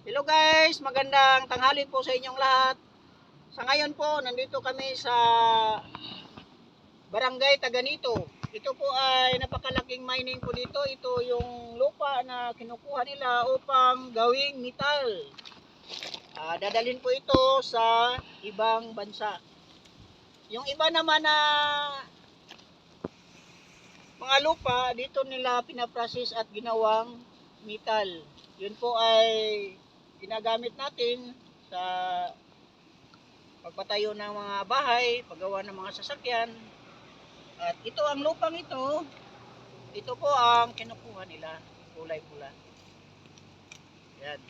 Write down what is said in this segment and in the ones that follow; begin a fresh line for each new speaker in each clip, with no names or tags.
Hello guys, magandang tanghali po sa inyong lahat. Sa ngayon po, nandito kami sa Barangay Taganito. Ito po ay napakalaking mining po dito. Ito yung lupa na kinukuha nila upang gawing metal. Dadalhin po ito sa ibang bansa. Yung iba naman na mga lupa, dito nila pinaprocess at ginawang metal. Yun po ay ginagamit natin sa pagpatayo ng mga bahay, paggawa ng mga sasakyan. At ito ang lupang ito po ang kinukuha nila, kulay pula. Yan.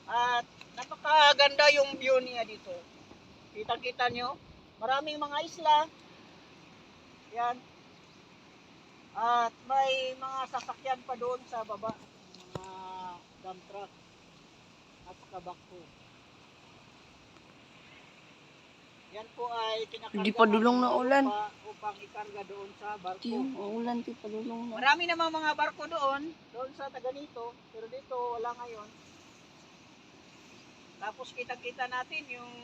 At napakaganda yung view niya dito. Kitang-kita nyo, maraming mga isla. Yan. At may mga sasakyan pa doon sa baba, mga dump truck at kabakpo. Yan po ay kinakarga
Hindi pa dulong na ulan.
upang ikarga doon sa barko.
Yung ulan, di pa dulong na.
Marami namang mga barko doon sa Taganito, pero dito wala ngayon. Tapos kita-kita natin yung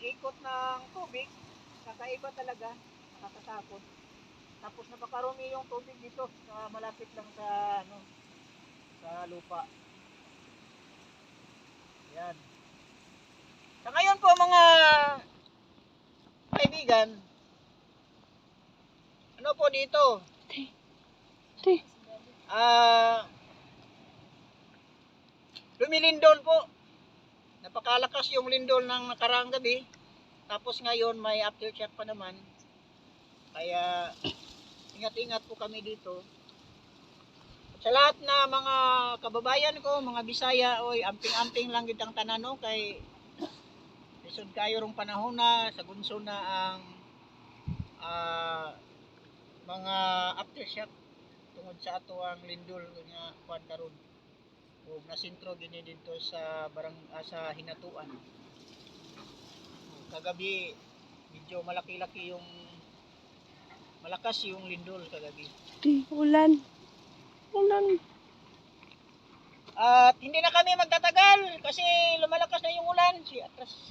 ikot ng tubig, kakaiba talaga, nakakatakot. Tapos napakarumi yung tubig dito, malapit lang sa sa lupa. Yan. Sa ngayon po mga kaibigan, ano po dito? Lumilindol po. Napakalakas yung lindol ng nakaraang gabi. Tapos ngayon may aftershock pa naman. Kaya ingat-ingat po kami dito. Sa lahat na mga kababayan ko, mga Bisaya, oy, amping-amping lang gid ang tanan no kay lisod kayo rong panahon na sa gunso na ang mga aftershock tungod sa ato ang lindol nga kuan karon. O nasintro gini dito sa sa Hinatuan. Kagabi medyo malakas yung lindol kagabi.
Ulan.
At hindi na kami magtatagal kasi lumalakas na yung ulan. Si atras.